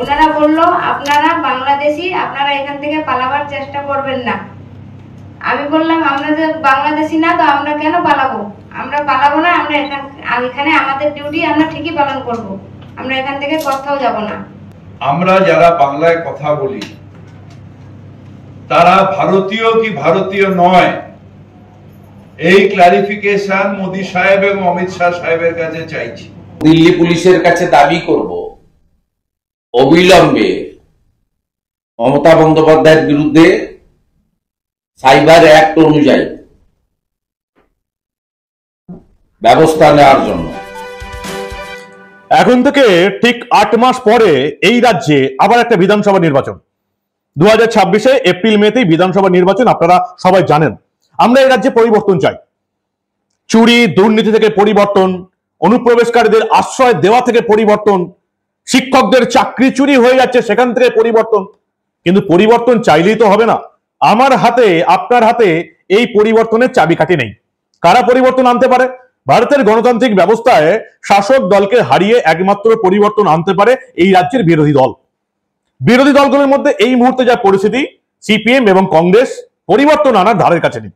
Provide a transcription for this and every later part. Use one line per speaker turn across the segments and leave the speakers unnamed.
ওনারা বলল আপনারা বাংলাদেশি, আপনারা এখান থেকে পালাবার চেষ্টা করবেন না। আমি বললাম আমরা যে বাংলাদেশি না, তো আমরা কেন পালাবো? আমরা পালাবো না, আমরা এখানে আমাদের ডিউটি আমরা ঠিকই পালন করব, আমরা এখান থেকে কোথাও যাব না।
আমরা যারা বাংলায় কথা বলি তারা ভারতীয় কি ভারতীয় নয়, এই ক্লারিফিকেশন মোদী সাহেব এবং অমিত শাহ সাহেবের কাছে চাইছি।
দিল্লি পুলিশের কাছে দাবি করব অবিলম্বে মমতা বন্দ্যোপাধ্যায়ের বিরুদ্ধে সাইবার অ্যাক্ট অনুযায়ী ব্যবস্থা নেওয়ার জন্য।
এখন থেকে ঠিক 8 মাস পরে এই রাজ্যে আবার একটা বিধানসভা নির্বাচন। 2026-এ এপ্রিল মেতেই বিধানসভা নির্বাচন, আপনারা সবাই জানেন। আমরা এই রাজ্যে পরিবর্তন চাই। চুরি দুর্নীতি থেকে পরিবর্তন, অনুপ্রবেশকারীদের আশ্রয় দেওয়া থেকে পরিবর্তন, শিক্ষকদের চাকরি চুরি হয়ে যাচ্ছে সেখান থেকে পরিবর্তন। কিন্তু পরিবর্তন চাইলেই তো হবে না। আমার হাতে আপনার হাতে এই পরিবর্তনের চাবিকাঠি নেই। কারা পরিবর্তন আনতে পারে? ভারতের গণতান্ত্রিক ব্যবস্থায় শাসক দলকে হারিয়ে একমাত্র পরিবর্তন আনতে পারে এই রাজ্যের বিরোধী দল। বিরোধী দলগুলোর মধ্যে এই মুহূর্তে যা পরিস্থিতি, সিপিএম এবং কংগ্রেস পরিবর্তন আনার ধারের কাছে নেই।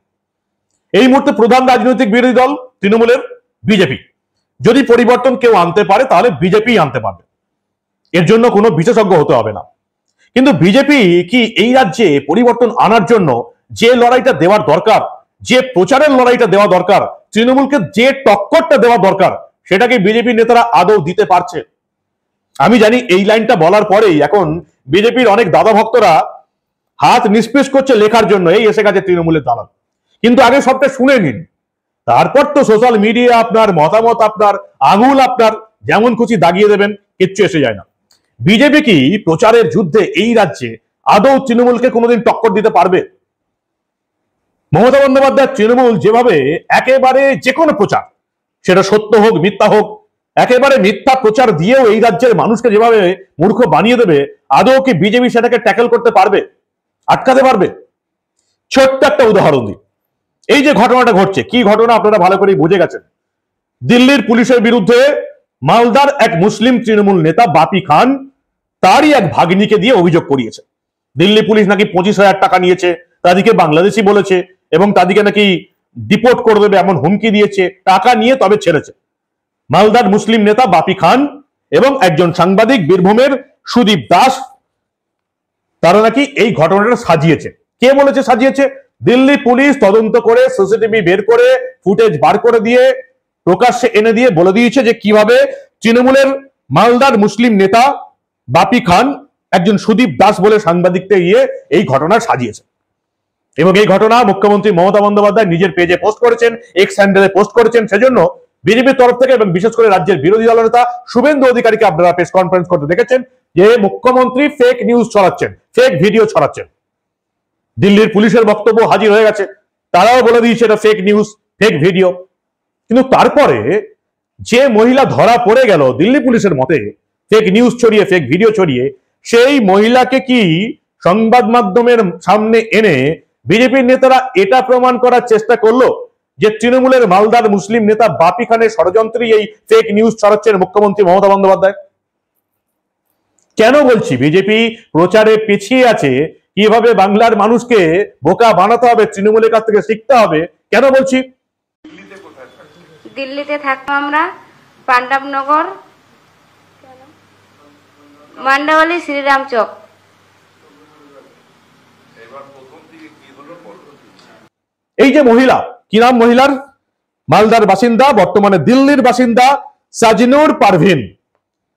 এই মুহূর্তে প্রধান রাজনৈতিক বিরোধী দল তৃণমূলের বিজেপি। যদি পরিবর্তন কেউ আনতে পারে তাহলে বিজেপি আনতে পারবে, এর জন্য কোনো বিশেষজ্ঞ হতে হবে না। কিন্তু বিজেপি কি এই রাজ্যে পরিবর্তন আনার জন্য যে লড়াইটা দেওয়ার দরকার, যে প্রচারের লড়াইটা দেওয়া দরকার, তৃণমূলকে যে টক্করটা দেওয়া দরকার, সেটাকে বিজেপি নেতারা আদৌ দিতে পারছে? আমি জানি এই লাইনটা বলার পরেই এখন বিজেপির অনেক দাদা ভক্তরা হাত নিষ্পেষ করছে লেখার জন্য, এই এসে গেছে তৃণমূলের দালাল। কিন্তু আগে সবটা শুনে নিন, তারপর তো সোশ্যাল মিডিয়া আপনার মতামত, আপনার আঙুল আপনার যেমন খুশি দাগিয়ে দেবেন, কিচ্ছু এসে যায় না। বিজেপি কি প্রচারের যুদ্ধে এই রাজ্যে আদৌ তৃণমূলকে কোনোদিন টক্কর দিতে পারবে? মমতা বন্দ্যোপাধ্যায় তৃণমূল যেভাবে একেবারে যে কোনো প্রচার, সেটা সত্য হোক মিথ্যা হোক, একেবারে মিথ্যা প্রচার দিয়েও এই রাজ্যের মানুষকে যেভাবে মূর্খ বানিয়ে দেবে, আদৌ কি বিজেপি সেটাকে ট্যাকেল করতে পারবে, আটকাতে পারবে? ছোট্ট একটা উদাহরণ দিই। এই যে ঘটনাটা ঘটছে, কি ঘটনা আপনারা ভালো করে বুঝে গেছেন। দিল্লির পুলিশের বিরুদ্ধে মালদার এক মুসলিম তৃণমূল নেতা বাপি খান তারই এক ভাগ্নিকে দিয়ে অভিযোগ করিয়েছে। দিল্লি পুলিশ নাকি 25,000 টাকা নিয়েছে, তাদেরকে বাংলাদেশি বলেছে এবং তাদেরকে নাকি ডিপোর্ট করে দেবে এমন হুমকি দিয়েছে, টাকা নিয়ে তবে ছেড়েছে। মালদার মুসলিম নেতা বাপি খান এবং একজন সাংবাদিক বীরভূমের সুদীপ দাস, তারা নাকি এই ঘটনাটা সাজিয়েছে। কে বলেছে সাজিয়েছে? দিল্লি পুলিশ তদন্ত করে সিসিটিভি বের করে ফুটেজ বার করে দিয়ে প্রকাশ্যে এনে দিয়ে বলে দিয়েছে যে কিভাবে তৃণমূলের মালদার মুসলিম নেতা বাপি খান একজন সুদীপ দাস বলে সাংবাদিককে গিয়ে এই ঘটনা সাজিয়েছে। এবং এই ঘটনা মুখ্যমন্ত্রী মমতা বন্দ্যোপাধ্যায় নিজের পেজে পোস্ট করেছেন, এক্স হ্যান্ডেলে পোস্ট করেছেন। সেজন্য বিজেপির তরফ থেকে এবং বিশেষ করে রাজ্যের বিরোধী দলনেতা শুভেন্দু অধিকারীকে আপনারা প্রেস কনফারেন্স করতে দেখেছেন যে মুখ্যমন্ত্রী ফেক নিউজ ছড়াচ্ছেন, ফেক ভিডিও ছড়াচ্ছেন। দিল্লির পুলিশের বক্তব্য হাজির হয়ে গেছে, তারাও বলে দিয়েছে এটা ফেক নিউজ, ফেক ভিডিও। কিন্তু তারপরে যে মহিলা ধরা পড়ে গেল দিল্লি পুলিশের মতে ফেক নিউজ ছড়িয়ে, ফেক ভিডিও ছড়িয়ে, সেই মহিলাকে কি সংবাদ মাধ্যমের সামনে এনে বিজেপির নেতারা এটা প্রমাণ করার চেষ্টা করলো যে তৃণমূলের মালদার মুসলিম নেতা বাপি খানের ষড়যন্ত্রী এই ফেক নিউজ ছড়াচ্ছেন মুখ্যমন্ত্রী মমতা বন্দ্যোপাধ্যায়? কেন বলছি বিজেপি প্রচারে পিছিয়ে আছে, কিভাবে বাংলার মানুষকে বোকা বানাতে হবে, তৃণমূলের কাছ থেকে শিখতে হবে, কেন বলছি?
দিল্লিতে থাকতাম আমরা, পাণ্ডবনগর, মান্ডাওয়ালি, শ্রীরাম চক।
এই যে মহিলা, কি নাম মহিলার? মালদার বাসিন্দা, বর্তমানে দিল্লির বাসিন্দা সাজিনুর পারভিন।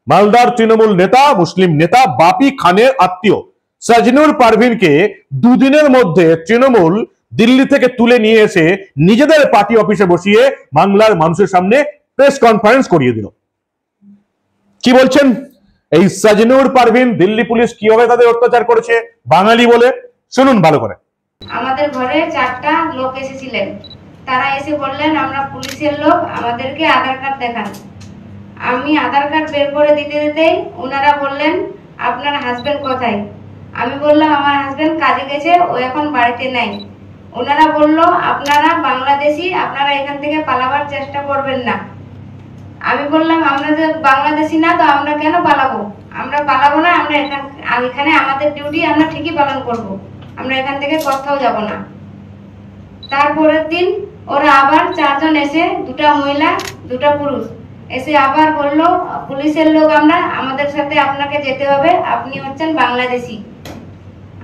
মালদার তৃণমূল নেতা, মুসলিম নেতা বাপি খানের আত্মীয় সাজিনুর পারভিনকে দুদিনের মধ্যে তৃণমূল দিল্লি থেকে তুলে নিয়ে এসে নিজেদের পার্টি অফিসে বসিয়ে বাংলার মানুষের সামনে প্রেস কনফারেন্স করিয়ে দিল। কি বলছেন এই সাজিনুর পারভিন? দিল্লি পুলিশ কিভাবে তাদের অত্যাচার করেছে বাঙালি বলে, শুনুন ভালো করে।
আমাদের ঘরে 4টা লোক এসেছিলেন, তারা এসে বললেন আমরা পুলিশের লোক, আমাদেরকে আধার কার্ড দেখান। আমি আধার কার্ড বের করে দিতে দিতেই ওনারা বললেন আপনার হাজবেন্ড কোথায়? আমি বললাম আমার হাজবেন্ড কাজে গেছে, ও এখন বাড়িতে নাই। ওনারা বলল আপনারা বাংলাদেশি, আপনারা এখান থেকে পালাবার চেষ্টা করবেন না। আমি বললাম আমরা যে বাংলাদেশি না, তো আমরা কেন পালাবো? আমরা পালাবো না, আমরা এখানে আমাদের ডিউটি আমরা ঠিকই পালন করব, আমরা এখান থেকে কোথাও যাব না। তারপরের দিন ওরা আবার 4 জন এসে, 2টা মহিলা 2টা পুরুষ এসে আবার বললো পুলিশের লোক আমরা, আমাদের সাথে আপনাকে যেতে হবে, আপনি হচ্ছেন বাংলাদেশি।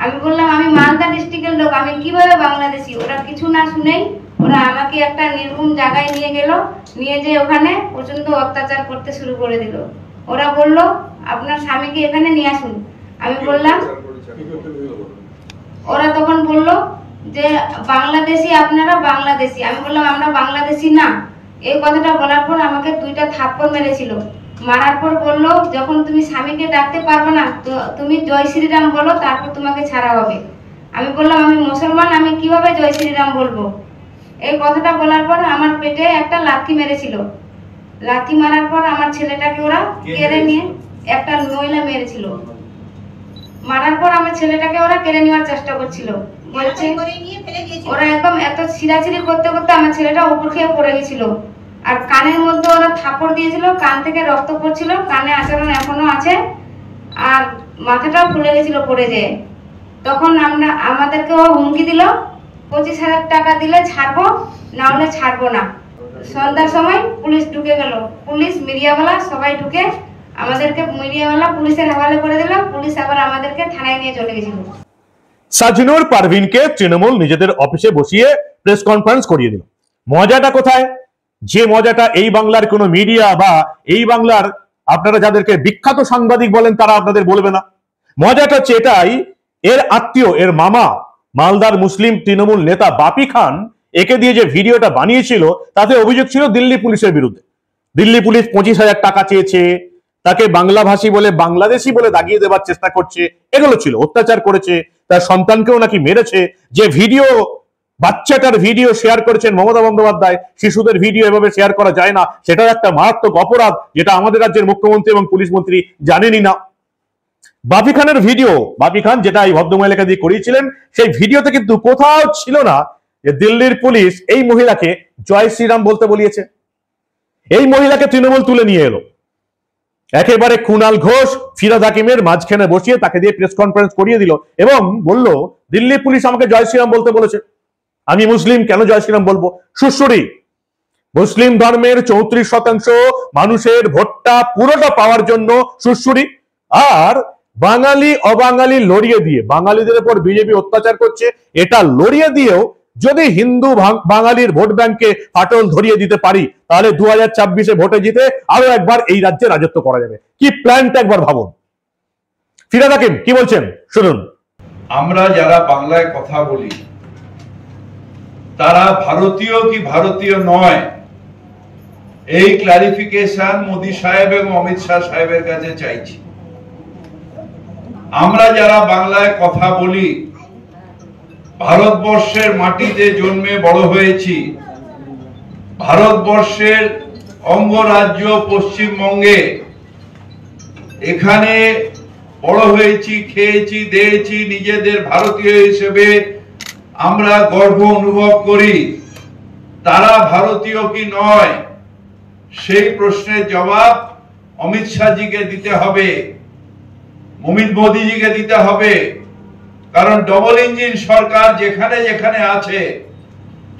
আমি বললাম আমি মালদা ডিস্ট্রিক্টের লোক, আমি কিভাবে বাংলাদেশি? ওরা কিছু না শুনেই ওরা আমাকে একটা নির্ভুম জায়গায় নিয়ে গেল, নিয়ে যেয়ে ওখানে প্রচন্ড অত্যাচার করতে শুরু করে দিল। ওরা বলল আপনার স্বামীকে এখানে নিয়ে আসুন। আমি বললাম, ওরা তখন বলল যে বাংলাদেশি, আপনারা বাংলাদেশি। আমি বললাম আমরা বাংলাদেশি না। এই কথাটা বলার পর আমাকে 2টা থাপ্পড় মেরেছিল। মারার পর বললো যখন তুমি স্বামীকে ডাকতে পারবে না, তো তুমি জয় শ্রীরাম বলো, তারপর তোমাকে ছাড়া হবে। আমি বললাম আমি মুসলমান, আমি কিভাবে জয় শ্রীরাম বলবো? এই কথাটা বলার পর আমার পেটে একটা লাথি মেরেছিল। লাথি মারার পর আমার ছেলেটাকে ওরা কেড়ে নিয়ে, একটা মহিলা মেরেছিল। মারার পর আমার ছেলেটাকে ওরা কেড়ে নেওয়ার চেষ্টা করছিল, বলছে ওরা একদম এত ছিঁড়াছিড়ি করতে করতে আমার ছেলেটা উপর খেয়ে পড়ে গেছিল। আর কানের মধ্যে ওরা থাপড় দিয়েছিল, কান থেকে রক্ত পড়ছিল, কানে আচরণ এখনো আছে, আর মাথাটাও ফুলে গেছিল পড়ে যেয়ে। তখন আমাদেরকে ও হুমকি দিল 25,000 টাকা দিলে ছাড়বো, না হলে ছাড়বো না। সন্ধ্যার সময় পুলিশ ঢুকে গেল, পুলিশ মিডিয়াওয়ালা সবাই ঢুকে আমাদেরকে মিডিয়াওয়ালা পুলিশের হাওয়ালে করে দিল। পুলিশ আবার আমাদেরকে থানায় নিয়ে চলে গেছিল।
সাজনুর পারভিনকে তৃণমূল নিজেদের অফিসে বসিয়ে প্রেস কনফারেন্স করিয়ে দিল। মজাটা কোথায়? যে মজাটা এই বাংলার কোনো মিডিয়া বা এই বাংলার আপনারা যাদেরকে বিখ্যাত সাংবাদিক বলেন তারা আপনাদের বলবে না। মজাটা হচ্ছে এটাই, এর আত্মীয়, এর মামা মালদার মুসলিম তৃণমূল নেতা বাপি খান একে দিয়ে যে ভিডিওটা বানিয়েছিল তাতে অভিযোগ ছিল দিল্লি পুলিশের বিরুদ্ধে। দিল্লি পুলিশ 25,000 টাকা চেয়েছে, তাকে বাংলাভাষী বলে বাংলাদেশি বলে দাগিয়ে দেওয়ার চেষ্টা করছে, এগুলো ছিল। অত্যাচার করেছে, তার সন্তানকেও নাকি মেরেছে। যে ভিডিও, বাচ্চাটার ভিডিও শেয়ার করেছেন মমতা বন্দ্যোপাধ্যায়, শিশুদের ভিডিও এভাবে শেয়ার করা যায় না, সেটাও একটা মারাত্মক অপরাধ, যেটা আমাদের রাজ্যের মুখ্যমন্ত্রী এবং পুলিশ মন্ত্রী জানেনই না। বাপি খানের ভিডিও, বাপি খান যেটা এই ভদ্রমহিলাকে দিয়ে করিয়েছিলেন, সেই ভিডিওতে কিন্তু কোথাও ছিল না যে দিল্লির পুলিশ এই মহিলাকে জয় শ্রীরাম বলতে বলিয়েছে। এই মহিলাকে তৃণমূল তুলে নিয়ে এলো, একেবারে কুণাল ঘোষ ফিরাদ হাকিমের মাঝখানে বসিয়ে তাকে দিয়ে প্রেস কনফারেন্স করিয়ে দিল এবং বলল দিল্লি পুলিশ আমাকে জয় শ্রীরাম বলতে বলেছে, আমি মুসলিম, কেন জয় শ্রীরাম বলবো? সুশ্রী মুসলিম ধর্মের 34% মানুষের ভোটটা পুরোটা পাওয়ার জন্য সুশ্রী। আর বাঙালি অবাঙালি লড়িয়ে দিয়ে, বাঙালিদের উপর বিজেপি অত্যাচার করছে, এটা লড়িয়ে দিয়েও যদি হিন্দু বাঙালির ভোট ব্যাংকে ফাটল ধরিয়ে দিতে পারি, তাহলে 2024-এ ভোটে জিতে আরো একবার এই রাজ্যে রাজত্ব করা যাবে। কি প্ল্যানটা একবার ভাবুন। ফিরাদ হাকিম কি বলছেন শুনুন।
আমরা যারা বাংলায় কথা বলি তারা ভারতীয় কি ভারতীয় নয়, এই ক্লারিফিকেশন মোদী সাহেব এবং অমিত শাহ সাহেবের কাছে চাইছি। আমরা যারা বাংলায় কথা বলি, ভারতবর্ষের মাটিতে জন্মে বড় হয়েছি, ভারতবর্ষের অঙ্গরাজ্য পশ্চিমবঙ্গে, এখানে বড় হয়েছি, খেয়েছি, দিয়েছি, নিজেদের ভারতীয় হিসেবে আমরা গর্ব অনুভব করি। তারা ভারতীয় কি নয়, সেই প্রশ্নের জবাব অমিত শাহজিকে দিতে হবে, অমিত মোদীজিকে দিতে হবে। কারণ ডবল ইঞ্জিন সরকার যেখানে যেখানে আছে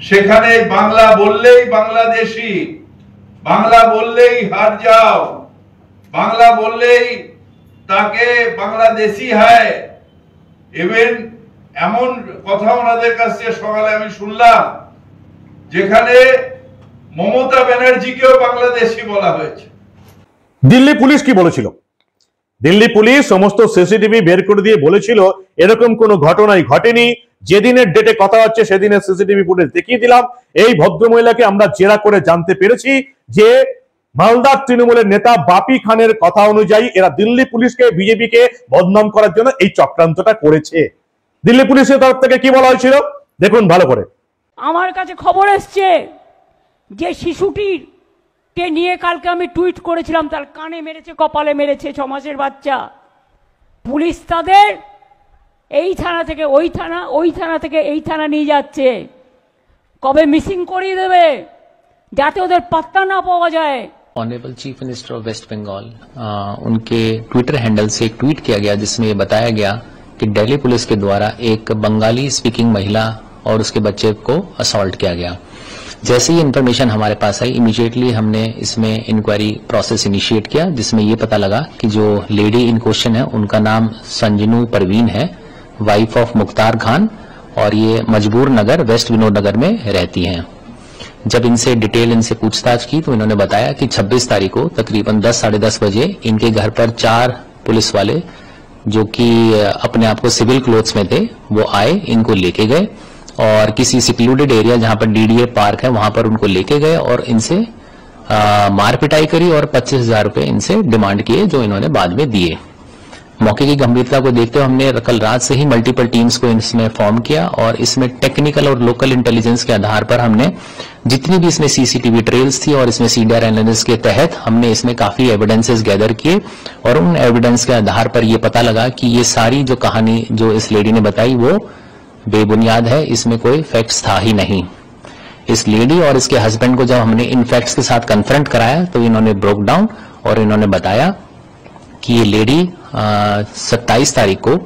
সেখানে বাংলা বললেই বাংলাদেশি, বাংলা বললেই হার যাও, বাংলা বললেই তাকে বাংলাদেশি হয়। ইভেন এমন কথা ওনাদের কাছে সকালে আমি শুনলাম যেখানে মমতা ব্যানার্জিকেও বাংলাদেশি বলা হয়েছে।
দিল্লি পুলিশ কি বলেছিল? দিল্লি পুলিশ সমস্ত সিসিটিভি বের করে দিয়ে বলেছিল এরকম কোনো ঘটনাই ঘটেনি, যেদিনের ডেটে কথা হচ্ছে সেদিনের সিসিটিভি ফুটেজ দেখিয়ে দিলাম। এই ভদ্রমহিলাকে আমরা জেরা করে জানতে পেরেছি যে মালদার তৃণমূলের নেতা বাপি খানের কথা অনুযায়ী এরা দিল্লি পুলিশকে, বিজেপিকে বদনাম করার জন্য এই চক্রান্তটা করেছে। দিল্লি পুলিশের তরফ থেকে কি বলা হয়েছিল দেখুন ভালো করে।
আমার কাছে খবর এসছে যে শিশুটির কে নিয়ে কালকে আমি টুইট করেছিলাম, তার কানে মেরেছে, কপালে মেরেছে, 6 মাসের বাচ্চা। পুলিশ তাদের এই থানা থেকে ওই থানা, ওই থানা থেকে এই থানা নিয়ে যাচ্ছে, কবে মিসিং করিয়ে দেবে যাতে ওদের পাত্তা না পাওয়া যায়।
Honourable chief minister of West Bengal, उनके ट्विटर हैंडल से एक ट्वीट किया गया जिसमें ये बताया गया कि दिल्ली पुलिस के द्वारा एक बंगाली स्पीकिंग महिला और उसके बच्चे को असॉल्ट किया गया। जैसे ही इन्फॉर्मेशन हमारे पास आई, इमीडिएटली हमने इसमें इंक्वायरी प्रोसेस इनिशिएट किया, जिसमें ये पता लगा कि जो लेडी इन क्वेश्चन है उनका नाम संजनू परवीन है, वाइफ ऑफ मुख्तार खान, और ये मजबूर नगर वेस्ट विनोद नगर में रहती हैं। जब इनसे डिटेल इनसे पूछताछ की तो इन्होंने बताया कि 26 तारीख को तकरीबन 10 साढ़े 10 बजे इनके घर पर 4 पुलिस वाले जो कि अपने आप को सिविल क्लोथ्स में थे वो आए, इनको लेके गए और किसी सिक्लूडेड एरिया जहां पर डीडीए पार्क है वहां पर उनको लेके गए और इनसे मार पिटाई करी और 25,000 रुपए इनसे डिमांड किए, जो इन्होंने बाद में दिए। मौके की गंभीरता को देखते हुए हमने कल रात से ही मल्टीपल टीम्स को इसमें फॉर्म किया और इसमें टेक्निकल और लोकल इंटेलिजेंस के आधार पर हमने जितनी भी इसमें सीसीटीवी ट्रेल्स थी और इसमें सीडीआर एनालिसिस के तहत हमने इसमें काफी एविडेंसेस गैदर किए और उन एविडेंस के आधार पर यह पता लगा कि ये सारी जो कहानी जो इस लेडी ने बताई वो बेबुनियाद है, इसमें कोई फैक्ट्स था ही नहीं। इस लेडी और इसके हस्बैंड को जब हमने इन फैक्ट्स के साथ कन्फ्रंट कराया तो इन्होंने ब्रोक डाउन और इन्होंने बताया कि ये लेडी 27 तारीख को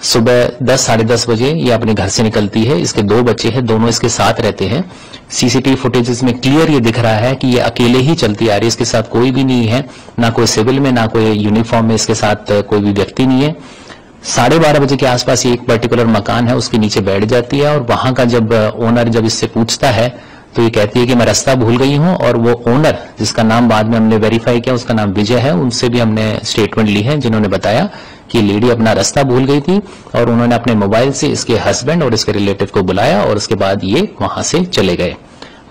सुबह 10 साढ़े 10 बजे ये अपने घर से निकलती है। इसके 2 बच्चे हैं, दोनों इसके साथ रहते हैं। सीसीटीवी फुटेजेस में क्लियर ये दिख रहा है कि ये अकेले ही चलती आ रही है, इसके साथ कोई भी नहीं है, ना कोई सिविल में ना कोई यूनिफॉर्म में इसके साथ कोई भी व्यक्ति नहीं है। 12:30 बजे के आसपास ये एक पर्टिकुलर मकान है उसके नीचे बैठ जाती है और वहां का जब ओनर जब इससे पूछता है तो ये कहती है कि मैं रास्ता भूल गई हूं, और वो ओनर जिसका नाम बाद में हमने वेरीफाई किया उसका नाम विजय है, उनसे भी हमने स्टेटमेंट ली है जिन्होंने बताया कि लेडी अपना रास्ता भूल गई थी और उन्होंने अपने मोबाइल से इसके हस्बैंड और इसके रिलेटिव को बुलाया और उसके बाद ये वहां से चले गए।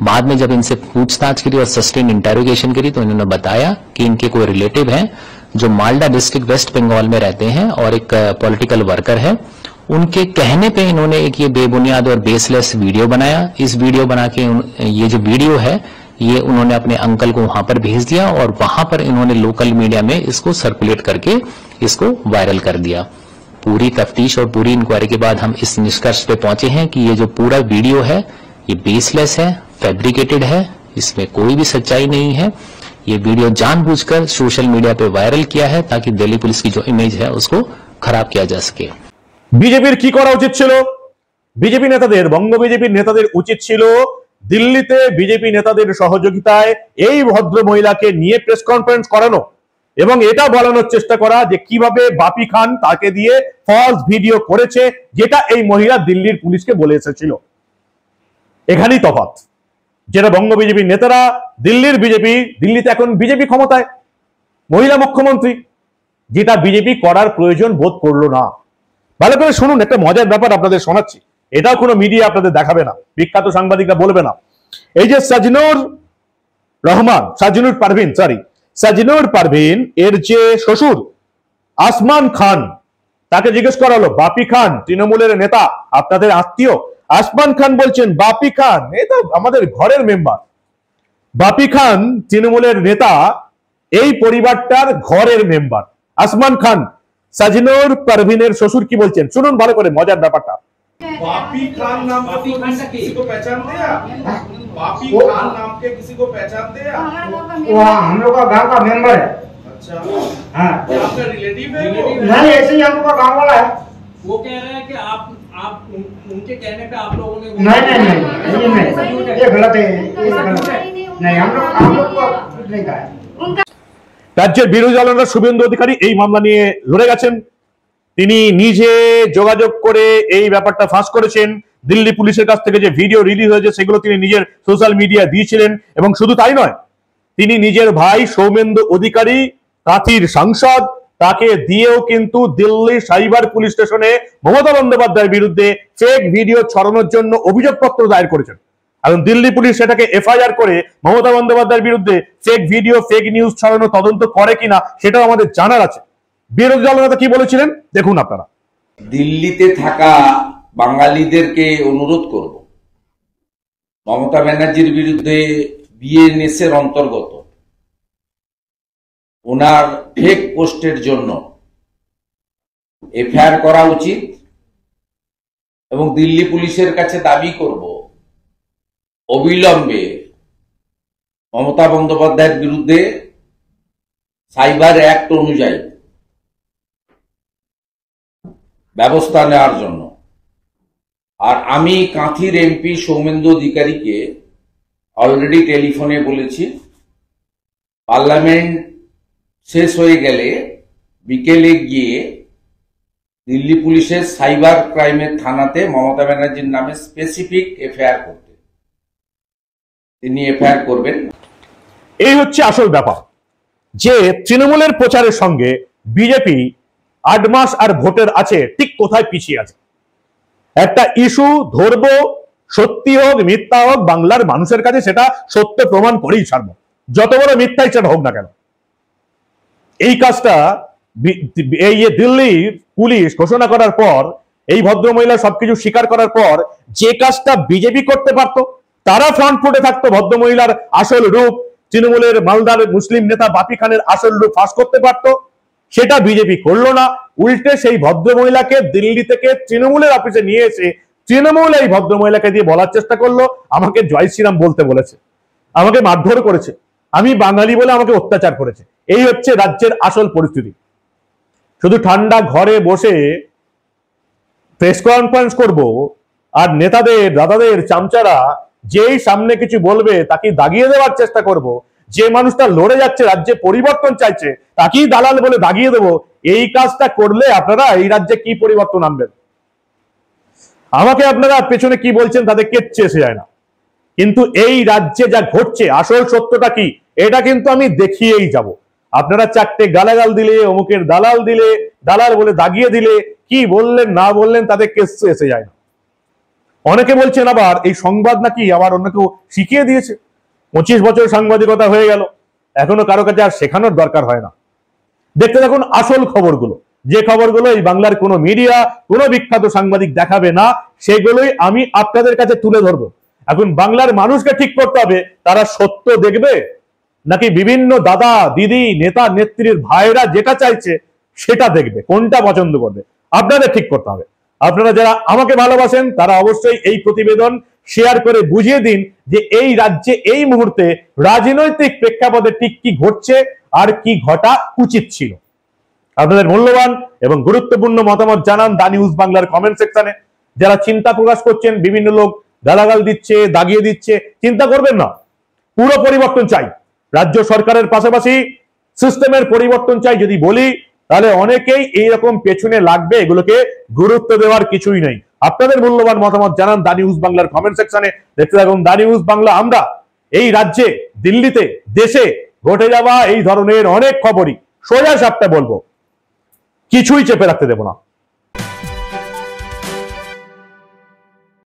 बाद में जब इनसे पूछताछ करी और सस्टेन इंटेरोगेशन करी तो इन्होंने बताया कि इनके कोई रिलेटिव हैं जो मालदा डिस्ट्रिक्ट वेस्ट बंगाल में रहते हैं और एक पॉलिटिकल वर्कर है। उनके कहने पे इन्होंने एक ये बेबुनियाद और बेसलेस वीडियो बनाया। इस वीडियो बना के ये जो वीडियो है ये उन्होंने अपने अंकल को वहां पर भेज दिया और वहां पर इन्होंने लोकल मीडिया में इसको सर्कुलेट करके इसको वायरल कर दिया। पूरी तफ्तीश और पूरी इंक्वायरी के बाद हम इस निष्कर्ष पे पहुंचे हैं कि ये जो पूरा वीडियो है ये बेसलेस है, फैब्रिकेटेड है, इसमें कोई भी सच्चाई नहीं है। ये वीडियो जानबूझकर सोशल मीडिया पे वायरल किया है ताकि दिल्ली पुलिस की जो इमेज है उसको खराब किया जा सके।
বিজেপির কি করা উচিত ছিল? বিজেপি নেতাদের, বঙ্গ বিজেপির নেতাদের উচিত ছিল দিল্লিতে বিজেপি নেতাদের সহযোগিতায় এই ভদ্র মহিলাকে নিয়ে প্রেস কনফারেন্স করানো এবং এটা বলানোর চেষ্টা করা যে কিভাবে বাপি খান তাকে দিয়ে ফলস ভিডিও করেছে, যেটা এই মহিলা দিল্লির পুলিশকে বলে এসেছিল। এখানেই তফাৎ, যেটা বঙ্গ বিজেপির নেতারা, দিল্লির বিজেপি, দিল্লিতে এখন বিজেপি ক্ষমতায়, মহিলা মুখ্যমন্ত্রী, যেটা বিজেপি করার প্রয়োজন বোধ করলো না। ভালো করে শুনুন, একটা মজার ব্যাপার আপনাদের শোনাচ্ছি, এটাও কোনো মিডিয়া আপনাদের দেখাবে না, বিখ্যাত সাংবাদিকরা বলবে না। এই যে সাজনুর রহমান, সাজনুর পারভিন এর যে শ্বশুর আসমান খান, তাকে জিজ্ঞেস করা হলো, বাপি খান তৃণমূলের নেতা, আপনাদের আত্মীয়? আসমান খান বলছেন বাপি খান এ তো আমাদের ঘরের মেম্বার। বাপি খান তৃণমূলের নেতা, এই পরিবারটার ঘরের মেম্বার। আসমান খান সাজনুর পারভিনের শ্বশুর কি বলছেন শুনুন ভালো করে, মজার ব্যাপারটা।
बापी खान नाम के किसी को पहचानते हैं आप? बापी खान नाम के किसी को पहचानते हैं आप?
वो हम लोग का गांव का मेंबर है।
अच्छा,
हाँ,
आपका रिलेटिव है वो?
नहीं, ऐसे ही हम लोग का गांव वाला है।
वो कह रहे हैं कि आप उनके कहने पे आप लोगों ने
नहीं, ये गलत है, ये गलत है। नहीं, हम लोग को नहीं कहा है।
রাজ্যের বিরোধী দলনেতা শুভেন্দু অধিকারী এই মামলা নিয়ে লড়ে গেছেন। তিনি নিজে যোগাযোগ করে এই ব্যাপারটা ফাঁস করেছেন। দিল্লি পুলিশের কাছ থেকে যে ভিডিও রিলিজ হয়েছে সেগুলো তিনি নিজের সোশ্যাল মিডিয়া দিয়েছিলেন এবং শুধু তাই নয়, তিনি নিজের ভাই সৌমেন্দু অধিকারী, কাঁথির সাংসদ, তাকে দিয়েও কিন্তু দিল্লি সাইবার পুলিশ স্টেশনে মমতা বন্দ্যোপাধ্যায়ের বিরুদ্ধে ফেক ভিডিও ছড়ানোর জন্য অভিযোগপত্র দায়ের করেছেন। এখন দিল্লি পুলিশ সেটাকে এফআইআর করে মমতা বন্দ্যোপাধ্যায়ের বিরুদ্ধে ফেক ভিডিও, ফেক নিউজ ছড়ানো তদন্ত করে কিনা সেটাও আমাদের জানার আছে। বিরোধী দলনেতা কি বলেছিলেন দেখুন আপনারা।
দিল্লিতে থাকা বাঙালিদেরকে অনুরোধ করব, মমতা ব্যানার্জির বিরুদ্ধে বিএনএস এর অন্তর্গত ওনার ফেক পোস্টের জন্য এফআইআর করা উচিত এবং দিল্লি পুলিশের কাছে দাবি করব অবিলম্বে মমতা বন্দ্যোপাধ্যায়ের বিরুদ্ধে সাইবার অ্যাক্ট অনুযায়ী ব্যবস্থা নেওয়ার জন্য। আর আমি কাঁথির এমপি সৌমেন্দু অধিকারীকে অলরেডি টেলিফোনে বলেছি, পার্লামেন্ট শেষ হয়ে গেলে বিকেলে গিয়ে দিল্লি পুলিশের সাইবার ক্রাইমের থানাতে মমতা ব্যানার্জির নামে স্পেসিফিক এফআইআর করতে। তিনি এফআইআর করবেন।
এই হচ্ছে আসল ব্যাপার, যে তৃণমূলের প্রচারের সঙ্গে বিজেপি 8 মাস আর ভোটের আছে ঠিক কোথায় পিছিয়ে আছে। একটা ইস্যু ধরবো, সত্যি হোক মিথ্যা হোক, বাংলার মানুষের কাছে সেটা সত্য প্রমাণ করেই ছাড়বো, যত বড় মিথ্যাই সেটা হোক না কেন। এই কাজটা এই দিল্লির পুলিশ ঘোষণা করার পর, এই ভদ্রমহিলা সবকিছু স্বীকার করার পর, যে কাজটা বিজেপি করতে পারতো, তারা ফ্রন্ট ফুটে থাকতো, ভদ্রমহিলার আসল রূপ, তৃণমূলের মালদার মুসলিম নেতা বাপি খানের আসল রূপ ফাঁস করতে পারতো, সেটা বিজেপি করলো না। উল্টে সেই ভদ্রমহিলাকে দিল্লি থেকে তৃণমূলের অফিসে নিয়ে এসে তৃণমূল এই ভদ্রমহিলাকে দিয়ে বলার চেষ্টা করলো আমাকে জয় শ্রীরাম বলতে বলেছে, আমাকে মারধর করেছে, আমি বাঙালি বলে আমাকে অত্যাচার করেছে। এই হচ্ছে রাজ্যের আসল পরিস্থিতি। শুধু ঠান্ডা ঘরে বসে প্রেস কনফারেন্স করব আর নেতাদের দাদাদের চামচারা যেই সামনে কিছু বলবে তাকে দাগিয়ে দেওয়ার চেষ্টা করব, যে মানুষটা লড়ে যাচ্ছে, রাজ্যে পরিবর্তন চাইছে, তাকেই দালাল বলে দাগিয়ে দেবো, এই কাজটা করলে আপনারা এই রাজ্যে কি পরিবর্তন আনবেন? আমাকে আপনারা পেছনে কি বলছেন তাদের কিচ্ছু এসে যায় না, কিন্তু এই রাজ্যে যা ঘটছে আসল সত্যটা কি এটা কিন্তু আমি দেখিয়েই যাব। আপনারা চারটে গালাগাল দিলে, অমুকের দালাল দিলে, দালাল বলে দাগিয়ে দিলে, কি বললেন না বললেন তাদের কিচ্ছু এসে যায় না। অনেকে বলছেন আবার এই সংবাদ নাকি আবার অন্য কেউ শিখিয়ে দিয়েছে। 25 বছর সাংবাদিকতা হয়ে গেল, এখনো কারো কাছে আর শেখানোর দরকার হয় না। দেখতে দেখুন আসল খবরগুলো, যে খবরগুলো এই বাংলার কোনো মিডিয়া, কোনো বিখ্যাত সাংবাদিক দেখাবে না, সেগুলোই আমি আপনাদের কাছে তুলে ধরবো। এখন বাংলার মানুষকে ঠিক করতে হবে, তারা সত্য দেখবে নাকি বিভিন্ন দাদা দিদি নেতা নেত্রীর ভাইরা যেটা চাইছে সেটা দেখবে, কোনটা পছন্দ করবে আপনাদের ঠিক করতে হবে। আপনারা যারা আমাকে ভালোবাসেন তারা অবশ্যই এই প্রতিবেদন শেয়ার করে বুঝিয়ে দিন যে এই রাজ্যে এই মুহূর্তে রাজনৈতিক প্রেক্ষাপটে ঠিক কি ঘটছে আর কি ঘটা উচিত ছিল। আপনাদের মূল্যবান এবং গুরুত্বপূর্ণ মতামত জানান দা নিউজ বাংলার কমেন্ট সেকশনে। যারা চিন্তা প্রকাশ করছেন বিভিন্ন লোক গালাগাল দিচ্ছে, দাগিয়ে দিচ্ছে, চিন্তা করবেন না, পুরো পরিবর্তন চাই। রাজ্য সরকারের পাশাপাশি সিস্টেমের পরিবর্তন চাই যদি বলি, তাহলে অনেকেই এইরকম পেছনে লাগবে, এগুলোকে গুরুত্ব দেওয়ার কিছুই নেই। আপনাদের মূল্যবান মতামত জানান দা নিউজ বাংলার কমেন্ট সেকশনে। দেখতে থাকুন দা নিউজ বাংলা। আমরা এই রাজ্যে, দিল্লিতে, দেশে ঘটে যাওয়া এই ধরনের অনেক খবরই সোজা সাপটা বলবো, কিছুই চেপে রাখতে দেব না।